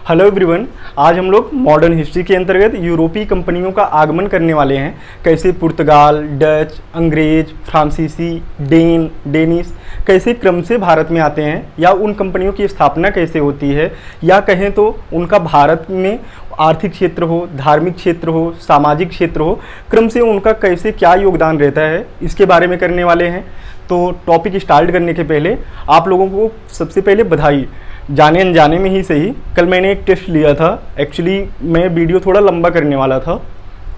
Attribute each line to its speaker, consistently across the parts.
Speaker 1: Hello everyone. आज हम लोग मॉडर्न हिस्ट्री के अंतर्गत यूरोपीय कंपनियों का आगमन करने वाले हैं। कैसे पुर्तगाल, डच, अंग्रेज, फ्रांसीसी, डेनिश कैसे क्रम से भारत में आते हैं, या उन कंपनियों की स्थापना कैसे होती है, या कहें तो उनका भारत में आर्थिक क्षेत्र हो, धार्मिक क्षेत्र हो, सामाजिक क्षेत्र हो, क्रम से उनका कैसे क्या योगदान रहता है, इसके बारे में करने वाले हैं। तो टॉपिक स्टार्ट करने के पहले आप लोगों को सबसे पहले बधाई। जाने अनजाने में ही सही, कल मैंने एक टेस्ट लिया था। एक्चुअली मैं वीडियो थोड़ा लंबा करने वाला था,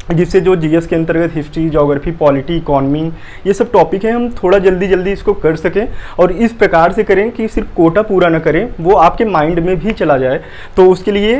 Speaker 1: जिससे जो जीएस के अंतर्गत हिस्ट्री, ज्योग्राफी, पॉलिटी, इकॉनमी ये सब टॉपिक हैं, हम थोड़ा जल्दी इसको कर सकें और इस प्रकार से करें कि सिर्फ कोटा पूरा ना करें, वो आपके माइंड में भी चला जाए। तो उसके लिए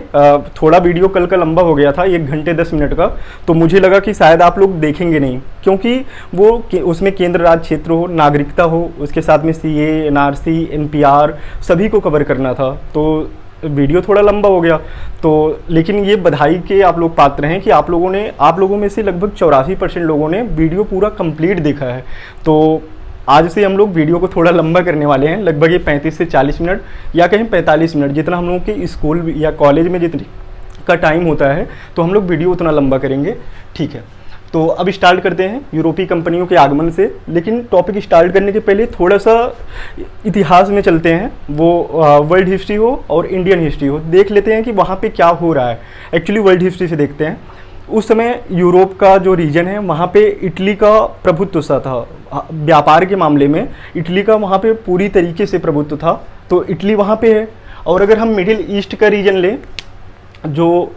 Speaker 1: थोड़ा वीडियो कल का लंबा हो गया था, 1 घंटे 10 मिनट का। तो मुझे लगा कि शायद आप लोग देखेंगे नहीं, क्योंकि वो उसमें केंद्र राज्य क्षेत्र हो, नागरिकता हो, उसके साथ में सीए, एनआरसी, एनपीआर सभी को कवर करना था। तो वीडियो थोड़ा लंबा हो गया। तो लेकिन ये बधाई के आप लोग पात्र हैं कि आप लोगों में से लगभग 84% लोगों ने वीडियो पूरा कंप्लीट देखा है। तो आज से हम लोग वीडियो को थोड़ा लंबा करने वाले हैं, लगभग ये 35 से 40 मिनट या कहीं 45 मिनट, जितना हम लोगों के स्कूल या कॉलेज में जितनी का टाइम होता है, तो हम लोग वीडियो उतना लंबा करेंगे। ठीक है, तो अब स्टार्ट करते हैं यूरोपीय कंपनियों के आगमन से। लेकिन टॉपिक स्टार्ट करने के पहले थोड़ा सा इतिहास में चलते हैं, वो वर्ल्ड हिस्ट्री हो और इंडियन हिस्ट्री हो, देख लेते हैं कि वहाँ पे क्या हो रहा है। एक्चुअली वर्ल्ड हिस्ट्री से देखते हैं। उस समय यूरोप का जो रीजन है, वहाँ पे इटली का प्रभुत्व सा था। व्यापार के मामले में इटली का वहाँ पे पूरी तरीके से प्रभुत्व था। तो इटली वहाँ पे है। और अगर हम मिडिल ईस्ट का रीजन लें, जो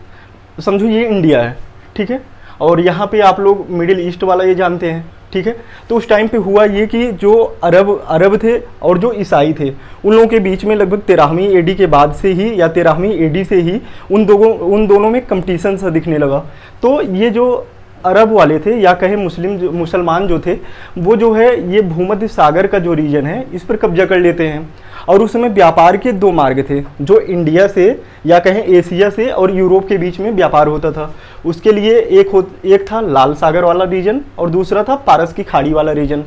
Speaker 1: समझो ये इंडिया है, ठीक है, और यहाँ पे आप लोग मिडिल ईस्ट वाला ये जानते हैं, ठीक है। तो उस टाइम पे हुआ ये कि जो अरब थे और जो ईसाई थे, उन लोगों के बीच में लगभग 13वीं एडी के बाद से ही या 13वीं एडी से ही उन दोनों में कंपटीशन सा दिखने लगा। तो ये जो अरब वाले थे या कहे मुसलमान जो थे, वो जो है ये भूमध्य सागर का जो रीजन है, इस पर कब्जा कर लेते हैं। और उस समय व्यापार के 2 मार्ग थे, जो इंडिया से या कहें एशिया से और यूरोप के बीच में व्यापार होता था। उसके लिए एक था लाल सागर वाला रीजन और दूसरा था पारस की खाड़ी वाला रीजन।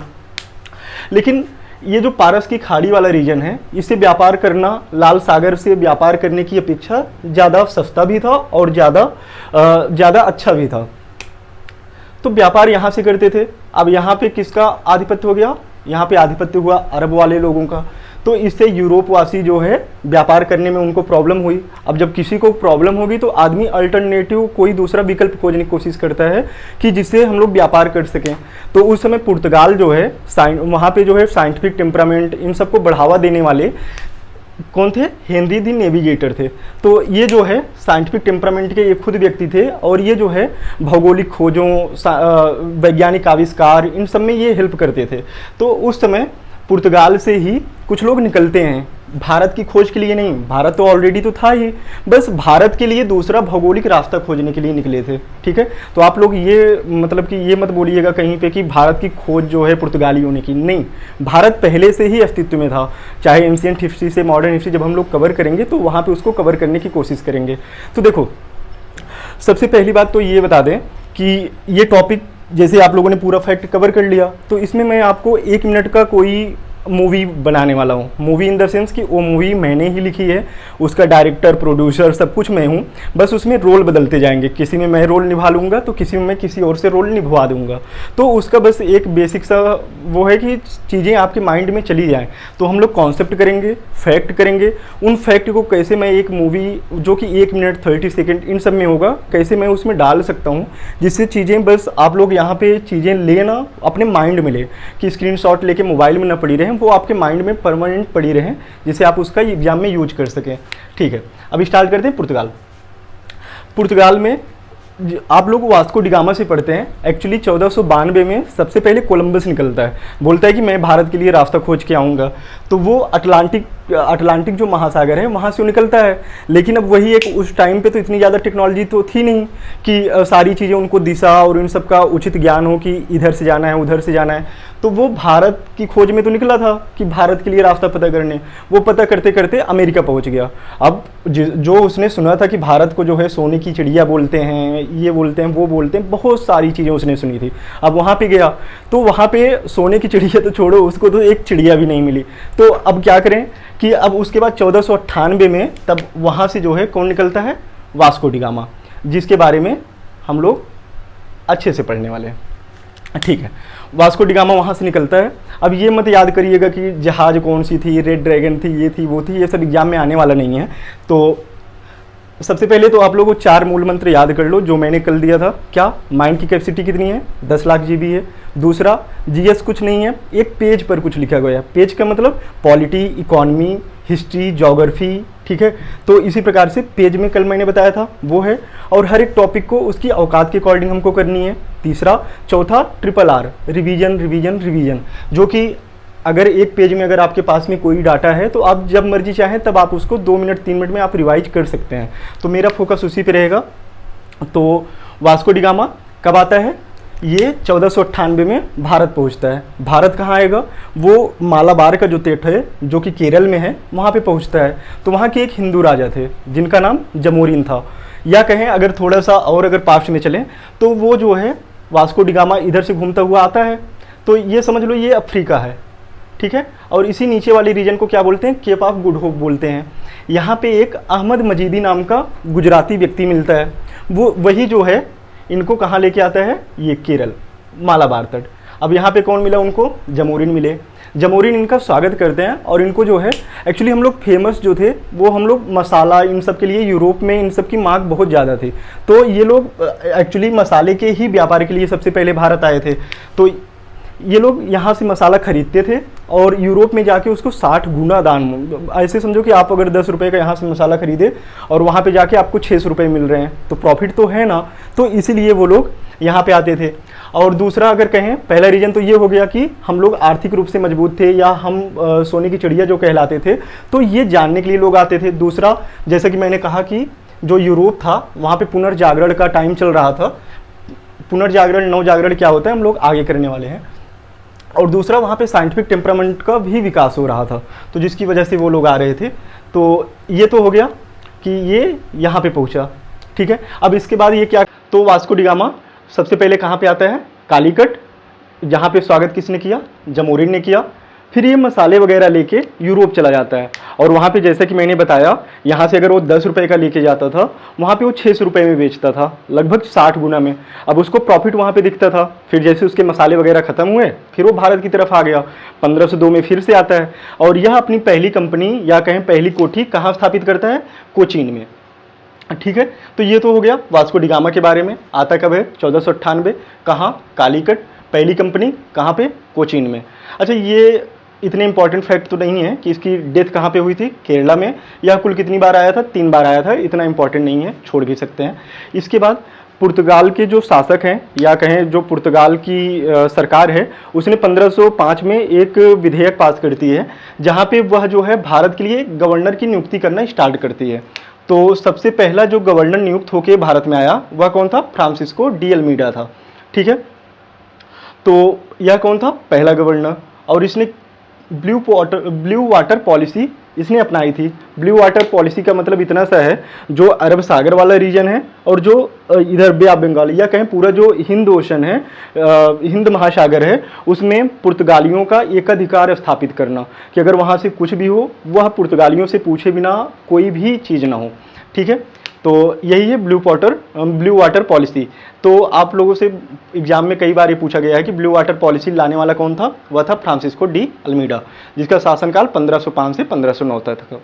Speaker 1: लेकिन ये जो पारस की खाड़ी वाला रीजन है, इससे व्यापार करना लाल सागर से व्यापार करने की अपेक्षा ज़्यादा सस्ता भी था और ज़्यादा अच्छा भी था। तो व्यापार यहाँ से करते थे। अब यहाँ पे किसका आधिपत्य हो गया? यहाँ पे आधिपत्य हुआ अरब वाले लोगों का। तो इससे यूरोपवासी जो है व्यापार करने में उनको प्रॉब्लम हुई। अब जब किसी को प्रॉब्लम होगी तो आदमी अल्टरनेटिव कोई दूसरा विकल्प खोजने की कोशिश करता है कि जिससे हम लोग व्यापार कर सकें। तो उस समय पुर्तगाल जो है, वहाँ पे जो है साइंटिफिक टेम्परामेंट, इन सबको बढ़ावा देने वाले कौन थे? हेनरी द नेविगेटर थे। तो ये जो है साइंटिफिक टेम्परामेंट के ये खुद व्यक्ति थे, और ये जो है भौगोलिक खोजों, वैज्ञानिक आविष्कार, इन सब में ये हेल्प करते थे। तो उस समय पुर्तगाल से ही कुछ लोग निकलते हैं भारत की खोज के लिए। नहीं, भारत तो ऑलरेडी तो था ही, बस भारत के लिए दूसरा भौगोलिक रास्ता खोजने के लिए निकले थे। ठीक है, तो आप लोग ये मतलब कि ये मत बोलिएगा कहीं पे कि भारत की खोज जो है पुर्तगालियों ने की। नहीं, भारत पहले से ही अस्तित्व में था। चाहे एंशिएंट हिस्ट्री से मॉडर्न हिस्ट्री जब हम लोग कवर करेंगे तो वहाँ पर उसको कवर करने की कोशिश करेंगे। तो देखो, सबसे पहली बात तो ये बता दें कि ये टॉपिक जैसे आप लोगों ने पूरा फैक्ट कवर कर लिया, तो इसमें मैं आपको 1 मिनट का कोई मूवी बनाने वाला हूँ। मूवी इन द सेंस कि वो मूवी मैंने ही लिखी है, उसका डायरेक्टर, प्रोड्यूसर सब कुछ मैं हूँ। बस उसमें रोल बदलते जाएंगे, किसी में मैं रोल निभा लूँगा तो किसी में मैं किसी और से रोल निभवा दूँगा। तो उसका बस एक बेसिक सा वो है कि चीज़ें आपके माइंड में चली जाएँ। तो हम लोग कॉन्सेप्ट करेंगे, फैक्ट करेंगे, उन फैक्ट को कैसे मैं एक मूवी जो कि 1 मिनट 30 सेकेंड इन सब में होगा, कैसे मैं उसमें डाल सकता हूँ, जिससे चीज़ें बस आप लोग यहाँ पे चीज़ें लेना अपने माइंड में ले, कि स्क्रीनशॉट लेके मोबाइल में ना पड़ी रहे, वो आपके माइंड में परमानेंट पड़ी रहें, जिससे आप उसका एग्जाम में यूज कर सकें। ठीक है, अब स्टार्ट करते हैं। पुर्तगाल में आप लोग वास्को डिगामा से पढ़ते हैं। एक्चुअली 1492 में सबसे पहले कोलंबस निकलता है, बोलता है कि मैं भारत के लिए रास्ता खोज के आऊँगा। तो वो अटलांटिक जो महासागर है वहाँ से वो निकलता है। लेकिन अब वही एक, उस टाइम पे तो इतनी ज़्यादा टेक्नोलॉजी तो थी नहीं कि सारी चीज़ें उनको दिशा और इन सब का उचित ज्ञान हो कि इधर से जाना है उधर से जाना है। तो वो भारत की खोज में तो निकला था कि भारत के लिए रास्ता पता करने, वो पता करते करते अमेरिका पहुंच गया। अब जो उसने सुना था कि भारत को जो है सोने की चिड़िया बोलते हैं, ये बोलते हैं, वो बोलते हैं, बहुत सारी चीज़ें उसने सुनी थी। अब वहाँ पे गया तो वहाँ पे सोने की चिड़िया तो छोड़ो, उसको तो एक चिड़िया भी नहीं मिली। तो अब क्या करें कि अब उसके बाद 1498 में तब वहाँ से जो है कौन निकलता है, वास्को डी गामा, जिसके बारे में हम लोग अच्छे से पढ़ने वाले हैं। ठीक है, वास्को डी गामा वहाँ से निकलता है। अब ये मत याद करिएगा कि जहाज कौन सी थी, रेड ड्रैगन थी, ये थी, वो थी, ये सब एग्जाम में आने वाला नहीं है। तो सबसे पहले तो आप लोगों को 4 मूल मंत्र याद कर लो जो मैंने कल दिया था। क्या, माइंड की कैपेसिटी कितनी है, 10 लाख जीबी है। दूसरा, जीएस कुछ नहीं है, एक पेज पर कुछ लिखा गया है। पेज का मतलब पॉलिटी, इकोनॉमी, हिस्ट्री, ज्योग्राफी, ठीक है। तो इसी प्रकार से पेज में कल मैंने बताया था वो है, और हर एक टॉपिक को उसकी औकात के अकॉर्डिंग हमको करनी है। तीसरा, चौथा RRR, रिवीजन रिवीजन रिवीजन, जो कि अगर एक पेज में अगर आपके पास में कोई डाटा है तो आप जब मर्जी चाहें तब आप उसको 2 मिनट 3 मिनट में आप रिवाइज कर सकते हैं। तो मेरा फोकस उसी पे रहेगा। तो वास्को डी गामा कब आता है, ये 1498 में भारत पहुंचता है। भारत कहाँ आएगा, वो मालाबार का जो तट है जो कि केरल में है, वहाँ पे पहुंचता है। तो वहाँ के एक हिंदू राजा थे जिनका नाम जमोरिन था, या कहें अगर थोड़ा सा और अगर पास्ट में चलें तो वो जो है वास्को डी गामा इधर से घूमता हुआ आता है। तो ये समझ लो ये अफ्रीका है, ठीक है। और इसी नीचे वाली रीजन को क्या बोलते हैं, केप ऑफ गुड होप बोलते हैं। यहाँ पे एक अहमद मजीदी नाम का गुजराती व्यक्ति मिलता है, वो वही जो है इनको कहाँ लेके आता है, ये केरल मालाबार तट। अब यहाँ पे कौन मिला उनको, जमोरिन मिले। जमोरिन इनका स्वागत करते हैं और इनको जो है एक्चुअली हम लोग फेमस जो थे वो हम लोग मसाला इन सब के लिए, यूरोप में इन सब की मांग बहुत ज़्यादा थी। तो ये लोग एक्चुअली मसाले के ही व्यापार के लिए सबसे पहले भारत आए थे। तो ये लोग यहाँ से मसाला खरीदते थे और यूरोप में जाके उसको 60 गुना दाम, ऐसे समझो कि आप अगर 10 रुपये का यहाँ से मसाला खरीदे और वहाँ पे जाके आपको 600 रुपये मिल रहे हैं, तो प्रॉफिट तो है ना। तो इसीलिए वो लोग यहाँ पे आते थे। और दूसरा अगर कहें, पहला रीजन तो ये हो गया कि हम लोग आर्थिक रूप से मजबूत थे, या हम सोने की चिड़िया जो कहलाते थे, तो ये जानने के लिए लोग आते थे। दूसरा, जैसा कि मैंने कहा कि जो यूरोप था वहाँ पे पुनर्जागरण का टाइम चल रहा था। पुनर्जागरण, नवजागरण क्या होता है हम लोग आगे करने वाले हैं। और दूसरा, वहाँ पे साइंटिफिक टेम्परामेंट का भी विकास हो रहा था, तो जिसकी वजह से वो लोग आ रहे थे। तो ये तो हो गया कि ये यहाँ पे पहुँचा, ठीक है। अब इसके बाद ये क्या, तो वास्को डी गामा सबसे पहले कहाँ पे आता है, कालीकट, जहाँ पे स्वागत किसने किया, जमोरिन ने किया। फिर ये मसाले वगैरह लेके यूरोप चला जाता है, और वहाँ पे जैसे कि मैंने बताया, यहाँ से अगर वो 10 रुपये का लेके जाता था, वहाँ पे वो 600 रुपये में बेचता था, लगभग 60 गुना में। अब उसको प्रॉफिट वहाँ पे दिखता था। फिर जैसे उसके मसाले वगैरह ख़त्म हुए, फिर वो भारत की तरफ आ गया। 1502 में फिर से आता है, और यह अपनी पहली कंपनी या कहें पहली कोठी कहाँ स्थापित करता है, कोचीन में, ठीक है। तो ये तो हो गया वास्को डी गामा के बारे में। आता कब है, 1498, कहाँ, कालीकट, पहली कंपनी कहाँ पे, कोचीन में। अच्छा, ये इतने इंपॉर्टेंट फैक्ट तो नहीं है कि इसकी डेथ कहाँ पे हुई थी, केरला में। यह कुल कितनी बार आया था, 3 बार आया था, इतना इंपॉर्टेंट नहीं है, छोड़ भी सकते हैं। इसके बाद पुर्तगाल के जो शासक हैं, या कहें जो पुर्तगाल की सरकार है, उसने 1505 में एक विधेयक पास करती है, जहाँ पे वह जो है भारत के लिए गवर्नर की नियुक्ति करना स्टार्ट करती है। तो सबसे पहला जो गवर्नर नियुक्त होकर भारत में आया वह कौन था, फ्रांसिस्को डी अल्मीडा था, ठीक है। तो यह कौन था, पहला गवर्नर, और इसने ब्लू वाटर पॉलिसी इसने अपनाई थी। ब्लू वाटर पॉलिसी का मतलब इतना सा है, जो अरब सागर वाला रीजन है और जो इधर बे ऑफ बंगाल या कहें पूरा जो हिंद ओशन है, हिंद महासागर है, उसमें पुर्तगालियों का एकाधिकार स्थापित करना, कि अगर वहाँ से कुछ भी हो वह पुर्तगालियों से पूछे बिना कोई भी चीज़ ना हो, ठीक है। तो यही है ब्लू वाटर पॉलिसी। तो आप लोगों से एग्जाम में कई बार ये पूछा गया है कि ब्लू वाटर पॉलिसी लाने वाला कौन था, वह था फ्रांसिस्को डी अल्मीडा, जिसका शासनकाल 1505 से 1509 तक था।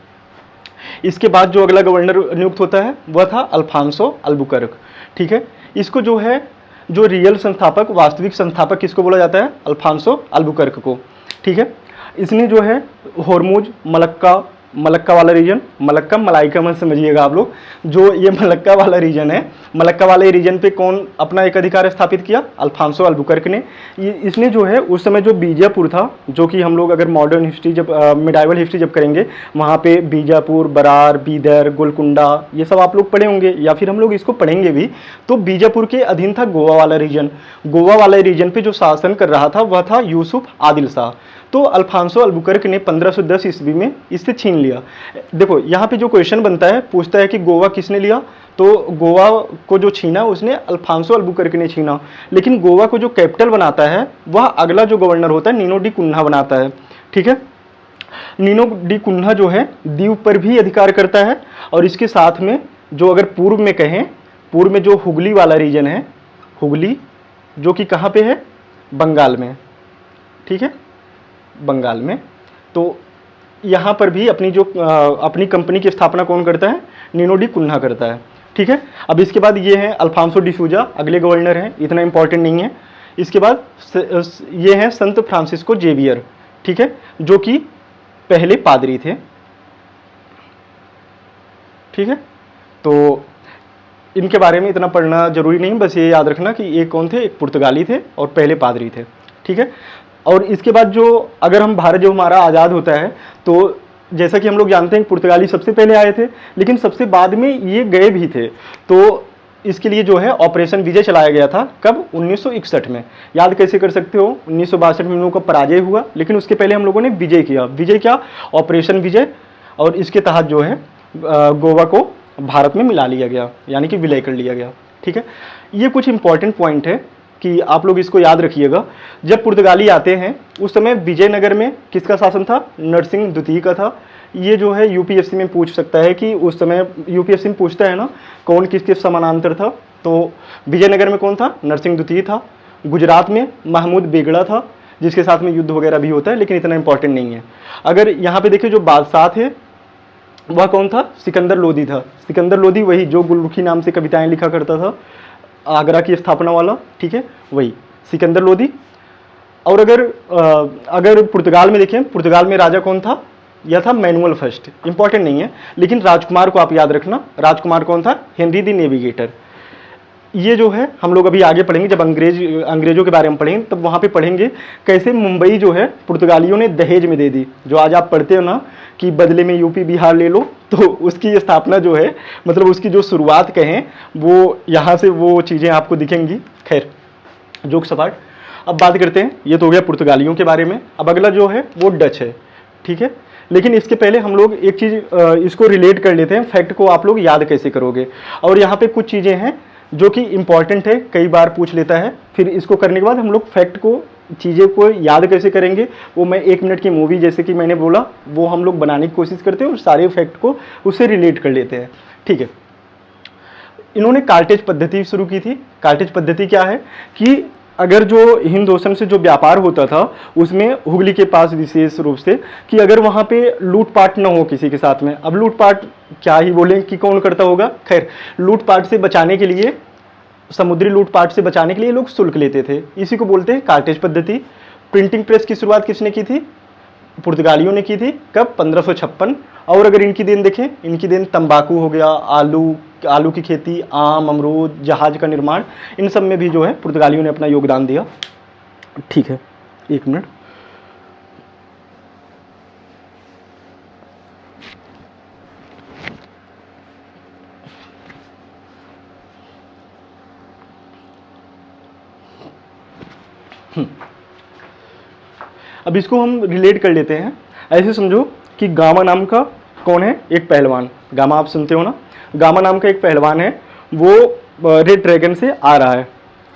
Speaker 1: इसके बाद जो अगला गवर्नर नियुक्त होता है वह था अल्फांसो अल्बुकर्क, ठीक है। इसको जो है, जो रियल संस्थापक, वास्तविक संस्थापक किसको बोला जाता है, अल्फांसो अल्बुकर्क को, ठीक है। इसने जो है होर्मुज, मलक्का, मलक्का वाला रीजन, मलक्का मलाइका मत समझिएगा आप लोग, जो ये मलक्का वाला रीजन है, मलक्का वाले रीजन पे कौन अपना एक अधिकार स्थापित किया? अल्फांसो अल्बुकर्क ने। इसने जो है उस समय जो बीजापुर था, जो कि हम लोग अगर मॉडर्न हिस्ट्री जब मिडाइवल हिस्ट्री जब करेंगे, वहाँ पे बीजापुर, बरार, बीदर, गोलकुंडा, ये सब आप लोग पढ़े होंगे या फिर हम लोग इसको पढ़ेंगे भी। तो बीजापुर के अधीन था गोवा वाला रीजन। गोवा वाले रीजन पे जो शासन कर रहा था वह था यूसुफ आदिल शाह। तो अल्फांसो अल्बुकर्क ने 1510 ईस्वी में इससे छीन लिया। देखो यहाँ पे जो क्वेश्चन बनता है, पूछता है कि गोवा किसने लिया, तो गोवा को जो छीना उसने अल्फांसो अल्बुकर्क ने छीना। लेकिन गोवा को जो कैपिटल बनाता है वह अगला जो गवर्नर होता है नीनो डी कुन्हा बनाता है। ठीक है, नीनो डी कुन्हा जो है दीव पर भी अधिकार करता है। और इसके साथ में जो अगर पूर्व में कहें, पूर्व में जो हुगली वाला रीजन है, हुगली जो कि कहाँ पे है? बंगाल में। ठीक है, बंगाल में। तो यहाँ पर भी अपनी कंपनी की स्थापना कौन करता है? नीनो डी कुन्हा करता है। ठीक है, अब इसके बाद ये हैं अल्फांसो डिसूजा, अगले गवर्नर हैं, इतना इंपॉर्टेंट नहीं है। इसके बाद ये हैं संत फ्रांसिस्को जेवियर। ठीक है, जो कि पहले पादरी थे। ठीक है, तो इनके बारे में इतना पढ़ना जरूरी नहीं, बस ये याद रखना कि एक कौन थे? एक पुर्तगाली थे और पहले पादरी थे। ठीक है, और इसके बाद जो अगर हम भारत जो हमारा आज़ाद होता है, तो जैसा कि हम लोग जानते हैं पुर्तगाली सबसे पहले आए थे, लेकिन सबसे बाद में ये गए भी थे। तो इसके लिए जो है ऑपरेशन विजय चलाया गया था। कब? 1961 में। याद कैसे कर सकते हो? 1962 में हम लोगों का पराजय हुआ, लेकिन उसके पहले हम लोगों ने विजय किया। विजय क्या? ऑपरेशन विजय। और इसके तहत जो है गोवा को भारत में मिला लिया गया, यानी कि विलय कर लिया गया। ठीक है, ये कुछ इंपॉर्टेंट पॉइंट है कि आप लोग इसको याद रखिएगा। जब पुर्तगाली आते हैं उस समय विजयनगर में किसका शासन था? नरसिंह द्वितीय का था। ये जो है यूपीएससी में पूछ सकता है कि उस समय यूपीएससी में पूछता है ना कौन किसके समानांतर था, तो विजयनगर में कौन था? नरसिंह द्वितीय था। गुजरात में महमूद बेगड़ा था, जिसके साथ में युद्ध वगैरह भी होता है, लेकिन इतना इंपॉर्टेंट नहीं है। अगर यहाँ पे देखिए जो बादशाह थे वह कौन था? सिकंदर लोदी था। सिकंदर लोदी वही जो गुलरुखी नाम से कविताएं लिखा करता था, आगरा की स्थापना वाला। ठीक है, वही सिकंदर लोदी। और अगर पुर्तगाल में देखें, पुर्तगाल में राजा कौन था? यह था मैनुअल फर्स्ट। इंपॉर्टेंट नहीं है, लेकिन राजकुमार को आप याद रखना। राजकुमार कौन था? Henry the navigator. ये जो है हम लोग अभी आगे पढ़ेंगे, जब अंग्रेजों के बारे में पढ़ेंगे तब वहाँ पे पढ़ेंगे कैसे मुंबई जो है पुर्तगालियों ने दहेज में दे दी। जो आज आप पढ़ते हो ना कि बदले में यूपी बिहार ले लो, तो उसकी स्थापना जो है, मतलब उसकी जो शुरुआत कहें, वो यहाँ से वो चीज़ें आपको दिखेंगी। खैर, जोक सपाट। अब बात करते हैं, ये तो हो गया पुर्तगालियों के बारे में। अब अगला जो है वो डच है। ठीक है, लेकिन इसके पहले हम लोग एक चीज़ इसको रिलेट कर लेते हैं। फैक्ट को आप लोग याद कैसे करोगे, और यहाँ पे कुछ चीज़ें हैं जो कि इंपॉर्टेंट है, कई बार पूछ लेता है। फिर इसको करने के बाद हम लोग फैक्ट को, चीज़ें को याद कैसे करेंगे, वो मैं 1 मिनट की मूवी जैसे कि मैंने बोला वो हम लोग बनाने की कोशिश करते हैं और सारे फैक्ट को उससे रिलेट कर लेते हैं। ठीक है, इन्होंने कार्टेज पद्धति शुरू की थी। कार्टेज पद्धति क्या है कि अगर जो हिंद ओशन से जो व्यापार होता था उसमें हुगली के पास विशेष रूप से, कि अगर वहाँ पे लूटपाट न हो किसी के साथ में। अब लूटपाट क्या ही बोलें कि कौन करता होगा। खैर, लूटपाट से बचाने के लिए, समुद्री लूटपाट से बचाने के लिए लोग शुल्क लेते थे। इसी को बोलते हैं कार्टेज पद्धति। प्रिंटिंग प्रेस की शुरुआत किसने की थी? पुर्तगालियों ने की थी। कब? 1556। और अगर इनकी देन देखें, इनकी देन तंबाकू हो गया, आलू की खेती, आम, अमरूद, जहाज का निर्माण, इन सब में भी जो है पुर्तगालियों ने अपना योगदान दिया। ठीक है, 1 मिनट। अब इसको हम रिलेट कर लेते हैं। ऐसे समझो कि गामा नाम का कौन है? एक पहलवान। गामा आप सुनते हो ना, गामा नाम का एक पहलवान है, वो रेड ड्रैगन से आ रहा है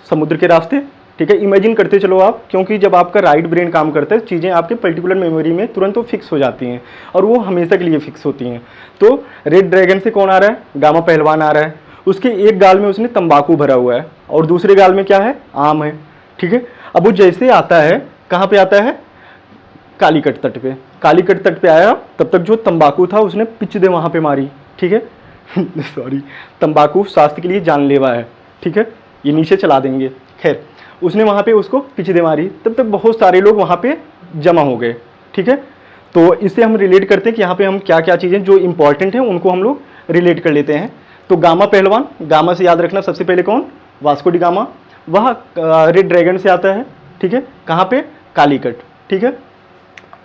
Speaker 1: समुद्र के रास्ते। ठीक है, इमेजिन करते चलो आप, क्योंकि जब आपका राइट ब्रेन काम करता है चीज़ें आपके पर्टिकुलर मेमोरी में तुरंत वो फिक्स हो जाती हैं और वो हमेशा के लिए फिक्स होती हैं। तो रेड ड्रैगन से कौन आ रहा है? गामा पहलवान आ रहा है। उसके एक गाल में उसने तंबाकू भरा हुआ है और दूसरे गाल में क्या है? आम है। ठीक है, अब वो जैसे आता है, कहाँ पे आता है? कालीकट तट पे। कालीकट तट पे आया, तब तक जो तंबाकू था उसने पिच दे वहाँ पे मारी। ठीक है सॉरी, तंबाकू स्वास्थ्य के लिए जानलेवा है। ठीक है, ये नीचे चला देंगे। खैर, उसने वहाँ पे उसको पिच दे मारी, तब तक बहुत सारे लोग वहाँ पे जमा हो गए। ठीक है, तो इससे हम रिलेट करते हैं कि यहाँ पे हम क्या क्या चीज़ें जो इंपॉर्टेंट हैं उनको हम लोग रिलेट कर लेते हैं। तो गामा पहलवान, गामा से याद रखना सबसे पहले कौन, वास्को डी गामा, वह रेड ड्रैगन से आता है, ठीक है। कहाँ पे, कालीकट, ठीक है।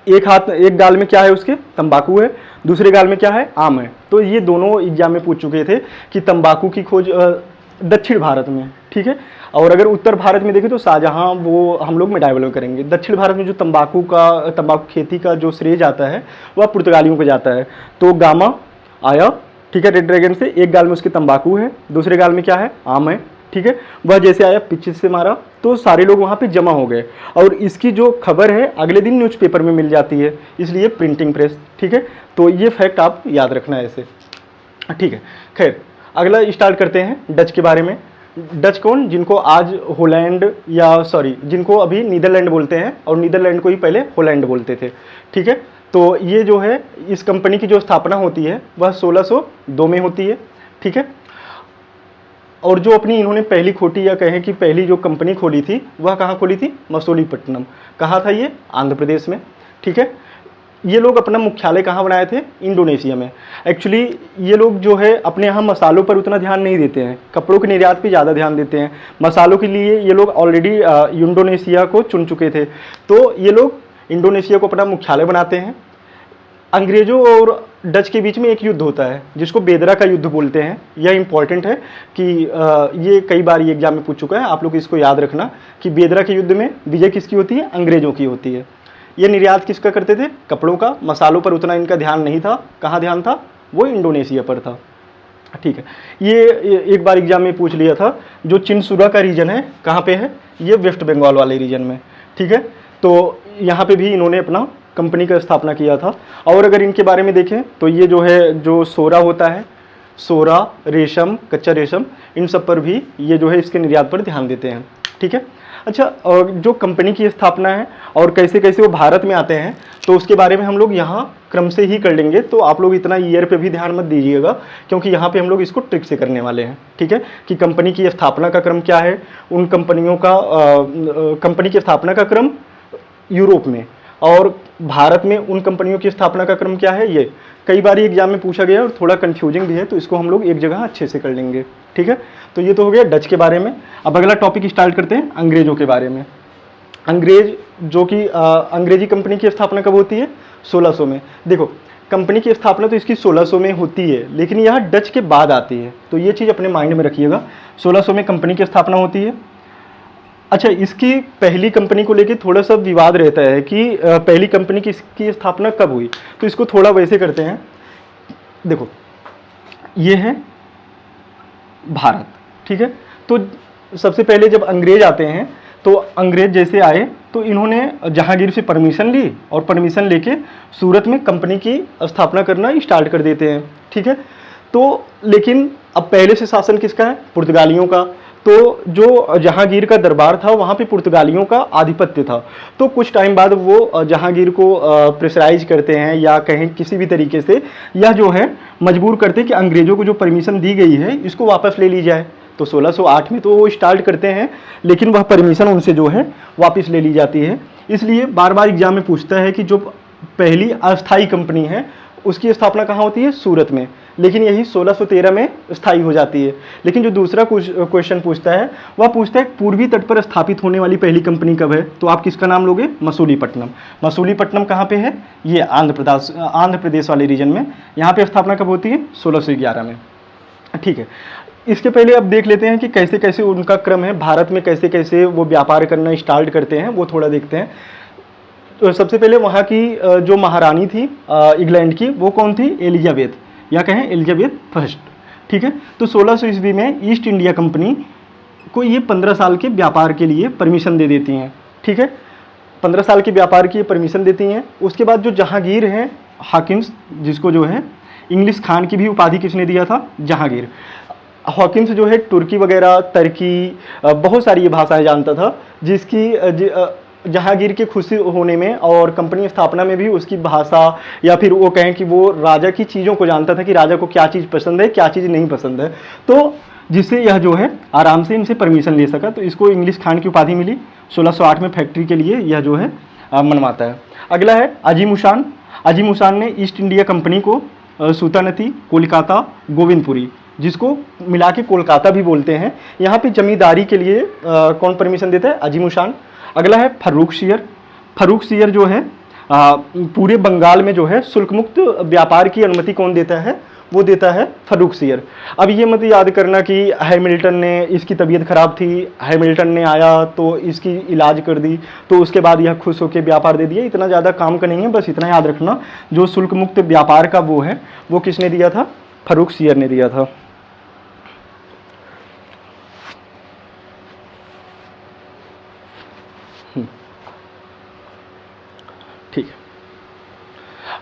Speaker 1: एक हाथ, एक गाल में क्या है उसके, तंबाकू है, दूसरे गाल में क्या है, आम है। तो ये दोनों एग्जाम में पूछ चुके थे कि तंबाकू की खोज दक्षिण भारत में, ठीक है। और अगर उत्तर भारत में देखें तो शाहजहां वो हम लोग मेटाबॉलिज्म करेंगे। दक्षिण भारत में जो तंबाकू खेती का जो श्रेय जाता है वह पुर्तगालियों को जाता है। तो गामा आया, ठीक है, रेड ड्रैगन से। एक गाल में उसके तंबाकू है, दूसरे गाल में क्या है, आम है, ठीक है। वह जैसे आया पीछे से मारा तो सारे लोग वहाँ पे जमा हो गए और इसकी जो खबर है अगले दिन न्यूज़पेपर में मिल जाती है, इसलिए प्रिंटिंग प्रेस, ठीक है। तो ये फैक्ट आप याद रखना है ऐसे, ठीक है। खैर अगला स्टार्ट करते हैं डच के बारे में। डच कौन, जिनको आज होलैंड या जिनको अभी नीदरलैंड बोलते हैं और नीदरलैंड को ही पहले होलैंड बोलते थे, ठीक है। तो ये जो है इस कंपनी की जो स्थापना होती है वह 1602 में होती है, ठीक है। और जो अपनी इन्होंने पहली खोटी या कहें कि पहली जो कंपनी खोली थी वह कहाँ खोली थी, मसूलीपट्टनम। कहाँ था ये, आंध्र प्रदेश में, ठीक है। ये लोग अपना मुख्यालय कहाँ बनाए थे, इंडोनेशिया में। एक्चुअली ये लोग जो है अपने यहाँ मसालों पर उतना ध्यान नहीं देते हैं, कपड़ों के निर्यात पे ज़्यादा ध्यान देते हैं। मसालों के लिए ये लोग ऑलरेडी इंडोनेशिया को चुन चुके थे, तो ये लोग इंडोनेशिया को अपना मुख्यालय बनाते हैं। अंग्रेज़ों और डच के बीच में एक युद्ध होता है जिसको बेदरा का युद्ध बोलते हैं। यह इंपॉर्टेंट है कि ये कई बार ये एग्जाम में पूछ चुका है, आप लोग इसको याद रखना कि बेदरा के युद्ध में विजय किसकी होती है, अंग्रेज़ों की होती है। ये निर्यात किसका करते थे, कपड़ों का। मसालों पर उतना इनका ध्यान नहीं था, कहाँ ध्यान था, वो इंडोनेशिया पर था, ठीक है। ये एक बार एग्जाम में पूछ लिया था, जो चिनसुरा का रीजन है कहाँ पे है, ये वेस्ट बंगाल वाले रीजन में, ठीक है। तो यहाँ पे भी इन्होंने अपना कंपनी का स्थापना किया था। और अगर इनके बारे में देखें तो ये जो है, जो सोरा होता है, सोरा, रेशम, कच्चा रेशम, इन सब पर भी ये जो है इसके निर्यात पर ध्यान देते हैं, ठीक है। अच्छा, और जो कंपनी की स्थापना है और कैसे कैसे वो भारत में आते हैं तो उसके बारे में हम लोग यहाँ क्रम से ही कर लेंगे। तो आप लोग इतना ईयर पे भी ध्यान मत दीजिएगा क्योंकि यहाँ पे हम लोग इसको ट्रिक से करने वाले हैं, ठीक है। कि कंपनी की स्थापना का क्रम क्या है, उन कंपनियों का कंपनी की स्थापना का क्रम यूरोप में और भारत में उन कंपनियों की स्थापना का क्रम क्या है। ये कई बार एग्जाम में पूछा गया और थोड़ा कंफ्यूजिंग भी है, तो इसको हम लोग एक जगह अच्छे से कर लेंगे, ठीक है। तो ये तो हो गया डच के बारे में। अब अगला टॉपिक स्टार्ट करते हैं अंग्रेज़ों के बारे में। अंग्रेज जो कि अंग्रेजी कंपनी की स्थापना कब होती है, 1600 में। देखो कंपनी की स्थापना तो इसकी 1600 में होती है लेकिन यह डच के बाद आती है, तो ये चीज़ अपने माइंड में रखिएगा। 1600 में कंपनी की स्थापना होती है। अच्छा, इसकी पहली कंपनी को लेके थोड़ा सा विवाद रहता है कि पहली कंपनी की इसकी स्थापना कब हुई, तो इसको थोड़ा वैसे करते हैं। देखो ये है भारत, ठीक है। तो सबसे पहले जब अंग्रेज आते हैं तो अंग्रेज जैसे आए तो इन्होंने जहांगीर से परमिशन ली और परमिशन लेके सूरत में कंपनी की स्थापना करना स्टार्ट कर देते हैं, ठीक है। तो लेकिन अब पहले से शासन किसका है, पुर्तगालियों का। तो जो जहांगीर का दरबार था वहाँ पे पुर्तगालियों का आधिपत्य था। तो कुछ टाइम बाद वो जहांगीर को प्रेशराइज करते हैं या कहें किसी भी तरीके से यह जो है मजबूर करते हैं कि अंग्रेज़ों को जो परमिशन दी गई है इसको वापस ले ली जाए। तो 1608 में तो वो स्टार्ट करते हैं लेकिन वह परमिशन उनसे जो है वापस ले ली जाती है। इसलिए बार बार एग्जाम में पूछता है कि जो पहली अस्थाई कंपनी है उसकी स्थापना कहाँ होती है, सूरत में, लेकिन यही 1613 में स्थायी हो जाती है। लेकिन जो दूसरा क्वेश्चन पूछता है वह पूछता है पूर्वी तट पर स्थापित होने वाली पहली कंपनी कब है, तो आप किसका नाम लोगे, मसूलीपट्टनम। मसूलीपट्टनम कहाँ पे है, ये आंध्र प्रदेश वाले रीजन में। यहाँ पे स्थापना कब होती है, 1611 में, ठीक है। इसके पहले अब देख लेते हैं कि कैसे कैसे उनका क्रम है, भारत में कैसे कैसे वो व्यापार करना स्टार्ट करते हैं, वो थोड़ा देखते हैं। तो सबसे पहले वहाँ की जो महारानी थी इंग्लैंड की, वो कौन थी, एलिजाबेथ, या कहें एलिजाबेथ फर्स्ट, ठीक है। तो 1600 ईस्वी में ईस्ट इंडिया कंपनी को ये 15 साल के व्यापार के लिए परमिशन दे देती हैं, ठीक है। 15 साल के व्यापार की परमिशन देती हैं। उसके बाद जो जहांगीर हैं, हाकिम्स, जिसको जो है इंग्लिश खान की भी उपाधि किसने दिया था, जहांगीर। हॉकिंस जो है तुर्की वगैरह, तर्की, बहुत सारी ये भाषाएं जानता था, जिसकी जहांगीर के खुशी होने में और कंपनी स्थापना में भी उसकी भाषा या फिर वो कहें कि वो राजा की चीज़ों को जानता था कि राजा को क्या चीज़ पसंद है, क्या चीज़ नहीं पसंद है, तो जिससे यह जो है आराम से इनसे परमिशन ले सका। तो इसको इंग्लिश खान की उपाधि मिली। 1608 में फैक्ट्री के लिए यह जो है मनवाता है। अगला है अजीमुशान। अजीमुशान ने ईस्ट इंडिया कंपनी को सुल्तानती, कोलकाता, गोविंदपुरी, जिसको मिला के कोलकाता भी बोलते हैं, यहाँ पे जमींदारी के लिए कौन परमिशन देता है? अजीमुशान। अगला है फर्रुखसियर। फर्रुखसियर जो है पूरे बंगाल में जो है शुल्क मुक्त व्यापार की अनुमति कौन देता है? वो देता है फर्रुखसियर। अब ये मत याद करना कि हैमिल्टन ने, इसकी तबीयत खराब थी, हैमिल्टन ने आया तो इसकी इलाज कर दी, तो उसके बाद यह खुश होकर व्यापार दे दिया। इतना ज़्यादा काम का नहीं है, बस इतना याद रखना, जो शुल्क मुक्त व्यापार का वो है, वो किसने दिया था? फर्रुखसियर ने दिया था। ठीक है,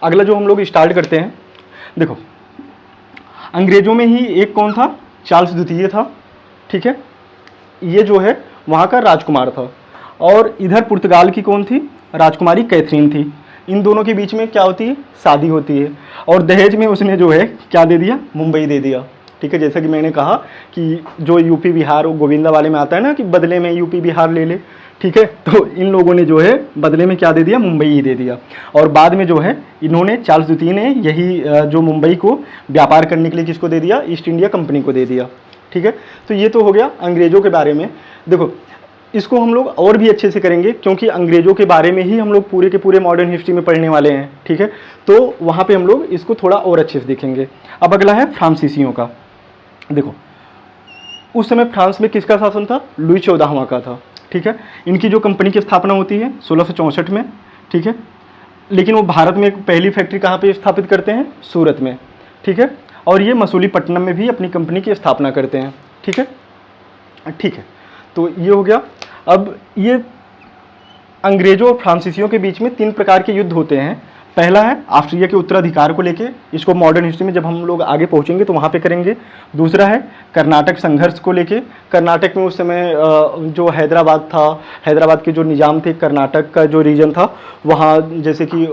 Speaker 1: अगला जो हम लोग स्टार्ट करते हैं, देखो अंग्रेजों में ही एक कौन था? चार्ल्स द्वितीय था। ठीक है, ये जो है वहाँ का राजकुमार था, और इधर पुर्तगाल की कौन थी? राजकुमारी कैथरीन थी। इन दोनों के बीच में क्या होती है? शादी होती है, और दहेज में उसने जो है क्या दे दिया? मुंबई दे दिया। ठीक है, जैसा कि मैंने कहा कि जो यूपी बिहार गोविंदा वाले में आता है ना कि बदले में यूपी बिहार ले ले, ठीक है, तो इन लोगों ने जो है बदले में क्या दे दिया? मुंबई ही दे दिया। और बाद में जो है इन्होंने, चार्ल्स द्वितीय ने यही जो मुंबई को व्यापार करने के लिए किसको दे दिया? ईस्ट इंडिया कंपनी को दे दिया। ठीक है, तो ये तो हो गया अंग्रेजों के बारे में। देखो इसको हम लोग और भी अच्छे से करेंगे, क्योंकि अंग्रेजों के बारे में ही हम लोग पूरे के पूरे मॉडर्न हिस्ट्री में पढ़ने वाले हैं। ठीक है, तो वहाँ पे हम लोग इसको थोड़ा और अच्छे से देखेंगे। अब अगला है फ्रांसीसियों का। देखो उस समय फ्रांस में किसका शासन था? लुई 14वां का था। ठीक है, इनकी जो कंपनी की स्थापना होती है 1664 में। ठीक है, लेकिन वो भारत में पहली फैक्ट्री कहाँ पे स्थापित करते हैं? सूरत में। ठीक है, और ये मसूलीपट्टनम में भी अपनी कंपनी की स्थापना करते हैं। ठीक है, ठीक है, तो ये हो गया। अब ये अंग्रेजों और फ्रांसीसियों के बीच में 3 प्रकार के युद्ध होते हैं। पहला है ऑस्ट्रिया के उत्तराधिकार को लेके, इसको मॉडर्न हिस्ट्री में जब हम लोग आगे पहुंचेंगे तो वहाँ पे करेंगे। दूसरा है कर्नाटक संघर्ष को लेके। कर्नाटक में उस समय जो हैदराबाद था, हैदराबाद के जो निज़ाम थे, कर्नाटक का जो रीजन था वहाँ, जैसे कि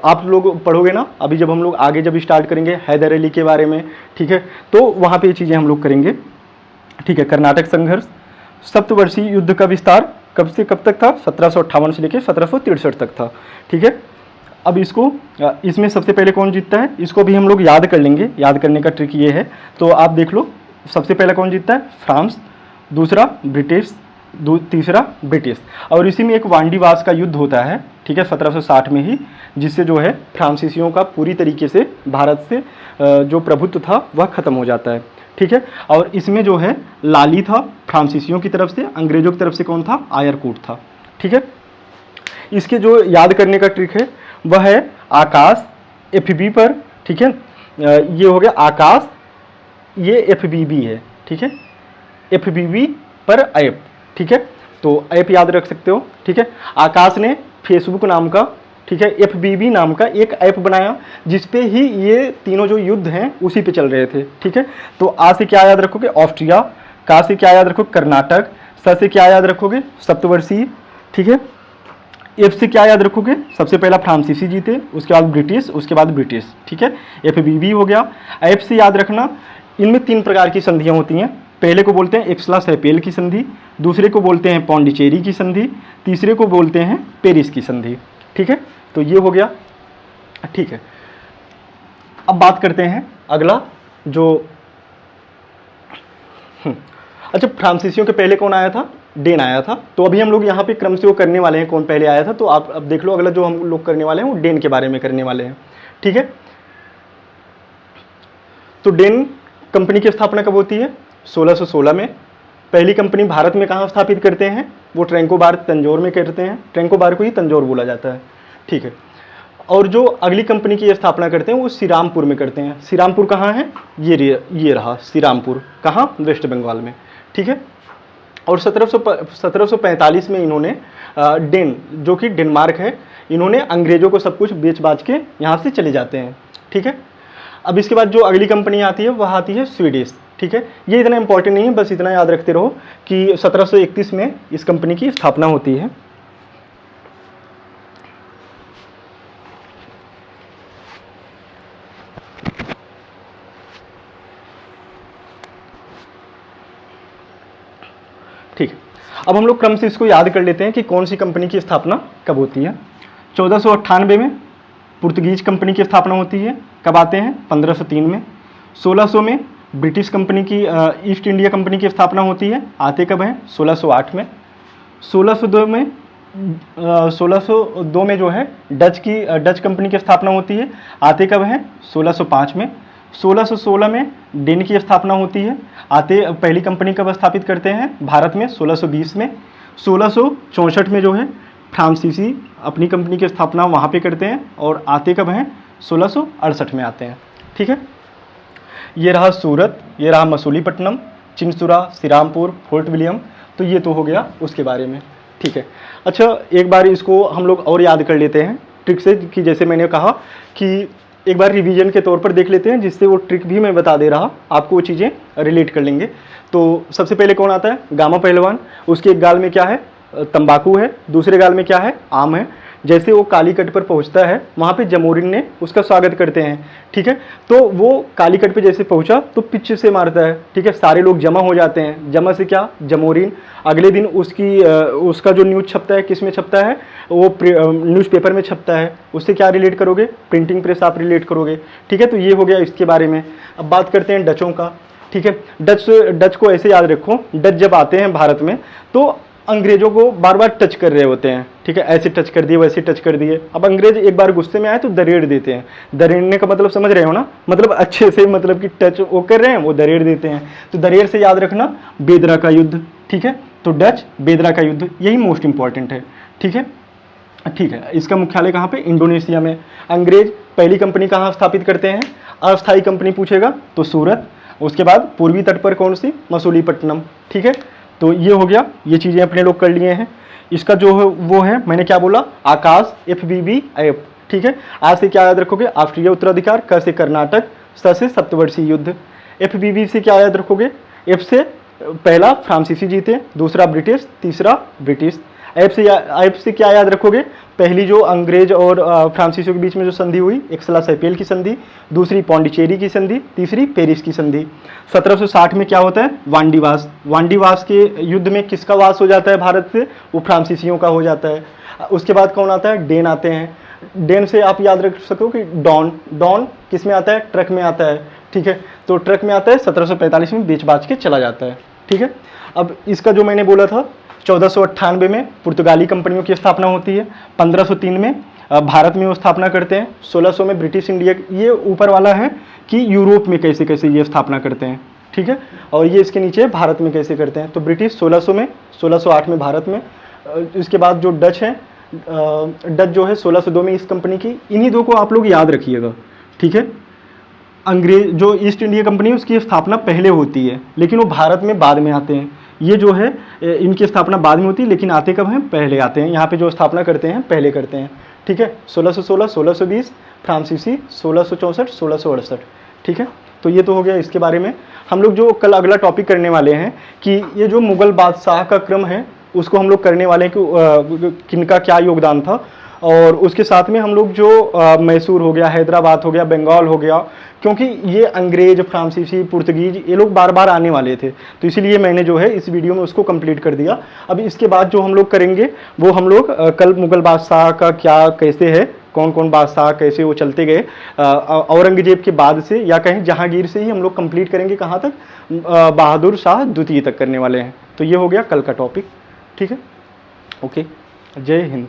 Speaker 1: आप लोग पढ़ोगे ना अभी, जब हम लोग आगे जब स्टार्ट करेंगे हैदर अली के बारे में, ठीक है, तो वहाँ पे ये चीज़ें हम लोग करेंगे। ठीक है, कर्नाटक संघर्ष। सप्तवर्षीय युद्ध का विस्तार कब से कब तक था? 1758 से लेकर 1763 तक था। ठीक है, अब इसको, इसमें सबसे पहले कौन जीतता है? इसको भी हम लोग याद कर लेंगे। याद करने का ट्रिक ये है, तो आप देख लो, सबसे पहले कौन जीतता है? फ्रांस। दूसरा ब्रिटिश, तीसरा ब्रिटिश। और इसी में एक वांडीवास का युद्ध होता है, ठीक है, 1760 में ही, जिससे जो है फ्रांसीसियों का पूरी तरीके से भारत से जो प्रभुत्व था वह खत्म हो जाता है। ठीक है, और इसमें जो है लाली था फ्रांसीसियों की तरफ से, अंग्रेजों की तरफ से कौन था? आयरकूट था। ठीक है, इसके जो याद करने का ट्रिक है वह है आकाश FB पर। ठीक है, ये हो गया आकाश, ये FBB है। ठीक है, FBB पर ऐप। ठीक है, तो ऐप याद रख सकते हो। ठीक है, आकाश ने फेसबुक नाम का, ठीक है, FBB नाम का एक ऐप बनाया, जिसपे ही ये तीनों जो युद्ध हैं उसी पे चल रहे थे। ठीक है, तो आ से क्या याद रखोगे? ऑस्ट्रिया। का से क्या याद रखोगे? कर्नाटक। स से क्या याद रखोगे? सप्तवर्षीय। ठीक है, एफ से क्या याद रखोगे? सबसे पहला फ्रांसीसी जीते, उसके बाद ब्रिटिश, उसके बाद ब्रिटिश। ठीक है, FBB हो गया। ऐप से याद रखना, इनमें 3 प्रकार की संधियाँ होती हैं। पहले को बोलते हैं एक्सला-सैपेल की संधि, दूसरे को बोलते हैं पौंडीचेरी की संधि, तीसरे को बोलते हैं पेरिस की संधि। ठीक है, तो ये हो गया। ठीक है, अब बात करते हैं अगला जो अच्छा, फ्रांसीसियों के पहले कौन आया था? डेन आया था। तो अभी हम लोग यहाँ पे क्रम से वो करने वाले हैं कौन पहले आया था, तो आप अब देख लो, अगला जो हम लोग करने वाले हैं वो डेन के बारे में करने वाले हैं। ठीक है, तो डेन कंपनी की स्थापना कब होती है? 1616 में। पहली कंपनी भारत में कहाँ स्थापित करते हैं? वो ट्रैंकोबार तंजौर में करते हैं। ट्रैंकोबार को ही तंजौर बोला जाता है। ठीक है, और जो अगली कंपनी की स्थापना करते हैं वो श्रीरामपुर में करते हैं। श्रीरामपुर कहाँ है? ये रहा श्रीरामपुर, कहाँ? वेस्ट बंगाल में। ठीक है, और 1745 में इन्होंने डेन, जो कि डेनमार्क है, इन्होंने अंग्रेजों को सब कुछ बेच बाच के यहाँ से चले जाते हैं। ठीक है, अब इसके बाद जो अगली कंपनी आती है वह आती है स्वीडिश। ठीक है, ये इतना इंपॉर्टेंट नहीं है, बस इतना याद रखते रहो कि 1731 में इस कंपनी की स्थापना होती है। ठीक है, अब हम लोग क्रम से इसको याद कर लेते हैं कि कौन सी कंपनी की स्थापना कब होती है। 1498 में पुर्तगीज कंपनी की स्थापना होती है। कब आते हैं? 1503 में। 1600 में ब्रिटिश कंपनी की ईस्ट इंडिया कंपनी की स्थापना होती है। आते कब हैं? 1608 में। 1602 में जो है डच कंपनी की स्थापना होती है। आते कब हैं? 1605 में। 1616 में डेन की स्थापना होती है। आते पहली कंपनी कब स्थापित करते हैं भारत में? 1620 में। 1664 में जो है फ्रांसीसी अपनी कंपनी की स्थापना वहाँ पे करते हैं और आते कब हैं? 1668 में आते हैं। ठीक है, ये रहा सूरत, ये रहा मसूलीपट्टनम, चिंसुरा, श्रीरामपुर, फोर्ट विलियम। तो ये तो हो गया उसके बारे में। ठीक है, अच्छा एक बार इसको हम लोग और याद कर लेते हैं ट्रिक से, कि जैसे मैंने कहा कि एक बार रिवीजन के तौर पर देख लेते हैं, जिससे वो ट्रिक भी मैं बता दे रहा, आपको वो चीज़ें रिलेट कर लेंगे। तो सबसे पहले कौन आता है? गामा पहलवान। उसके एक गाल में क्या है? तंबाकू है। दूसरे गाल में क्या है? आम है। जैसे वो कालीकट पर पहुंचता है, वहाँ पे जमोरिन ने उसका स्वागत करते हैं। ठीक है, तो वो कालीकट पे जैसे पहुंचा तो पिच से मारता है। ठीक है, सारे लोग जमा हो जाते हैं। जमा से क्या? जमोरिन। अगले दिन उसका जो न्यूज़ छपता है, किस में छपता है? वो न्यूज़पेपर में छपता है। उससे क्या रिलेट करोगे? प्रिंटिंग प्रेस आप रिलेट करोगे। ठीक है, तो ये हो गया इसके बारे में। अब बात करते हैं डचों का। ठीक है, डच को ऐसे याद रखो, डच जब आते हैं भारत में तो अंग्रेजों को बार बार टच कर रहे होते हैं। ठीक है, ऐसे टच कर दिए, वैसे टच कर दिए। अब अंग्रेज एक बार गुस्से में आए तो दरेड़ देते हैं। दरेड़ने का मतलब समझ रहे हो ना? मतलब अच्छे से, मतलब कि टच वो कर रहे हैं, वो दरेड़ देते हैं। तो दरेड़ से याद रखना बेदरा का युद्ध। ठीक है, तो डच बेदरा का युद्ध, यही मोस्ट इंपॉर्टेंट है। ठीक है, ठीक है, इसका मुख्यालय कहाँ पे? इंडोनेशिया में। अंग्रेज पहली कंपनी कहाँ स्थापित करते हैं? अस्थायी कंपनी पूछेगा तो सूरत। उसके बाद पूर्वी तट पर कौन सी? मसूलीपट्टनम। ठीक है, तो ये हो गया, ये चीज़ें अपने लोग कर लिए हैं। इसका जो है वो है, मैंने क्या बोला? आकाश, FBBF। ठीक है, आज से क्या याद रखोगे? ऑस्ट्रिया उत्तराधिकार। क से कर्नाटक। स से सप्तवर्षीय युद्ध। FBB से क्या याद रखोगे? F से पहला फ्रांसीसी जीते, दूसरा ब्रिटिश, तीसरा ब्रिटिश। एफ से क्या याद रखोगे? पहली जो अंग्रेज और फ्रांसीसियों के बीच में जो संधि हुई, एक सैपेल की संधि, दूसरी पौंडीचेरी की संधि, तीसरी पेरिस की संधि। 1760 में क्या होता है? वांडीवास। वांडीवास के युद्ध में किसका वास हो जाता है भारत से? वो फ्रांसीसियों का हो जाता है। उसके बाद कौन आता है? डेन आते हैं। डेन से आप याद रख सको कि डॉन। डॉन किस में आता है? ट्रक में आता है। ठीक है, तो ट्रक में आता है, 1745 में बेच बाच के चला जाता है। ठीक है, अब इसका जो मैंने बोला था, 1498 में पुर्तगाली कंपनियों की स्थापना होती है। 1503 में भारत में वो स्थापना करते हैं। 1600 में ब्रिटिश इंडिया, ये ऊपर वाला है कि यूरोप में कैसे कैसे ये स्थापना करते हैं। ठीक है, और ये इसके नीचे भारत में कैसे करते हैं। तो ब्रिटिश 1600 में, 1608 में भारत में। इसके बाद जो डच है, डच जो है 1602 में इस कंपनी की। इन्हीं दो को आप लोग याद रखिएगा। ठीक है, अंग्रेज जो ईस्ट इंडिया कंपनी है उसकी स्थापना पहले होती है, लेकिन वो भारत में बाद में आते हैं। ये जो है इनकी स्थापना बाद में होती है, लेकिन आते कब हैं? पहले आते हैं। यहाँ पे जो स्थापना करते हैं पहले करते हैं। ठीक है, 1616, 1620 फ्रांसीसी, 1664, 1668। ठीक है, तो ये तो हो गया इसके बारे में। हम लोग जो कल अगला टॉपिक करने वाले हैं कि ये जो मुगल बादशाह का क्रम है उसको हम लोग करने वाले हैं कि किनका क्या योगदान था। और उसके साथ में हम लोग जो मैसूर हो गया, हैदराबाद हो गया, बंगाल हो गया, क्योंकि ये अंग्रेज, फ्रांसीसी, पुर्तगीज ये लोग बार बार आने वाले थे, तो इसीलिए मैंने जो है इस वीडियो में उसको कंप्लीट कर दिया। अब इसके बाद जो हम लोग करेंगे वो हम लोग कल मुगल बादशाह का क्या कैसे है, कौन कौन बादशाह कैसे वो चलते गए, औरंगजेब के बाद से या कहीं जहांगीर से ही हम लोग कंप्लीट करेंगे। कहाँ तक? बहादुर शाह द्वितीय तक करने वाले हैं। तो ये हो गया कल का टॉपिक। ठीक है, ओके, जय हिंद।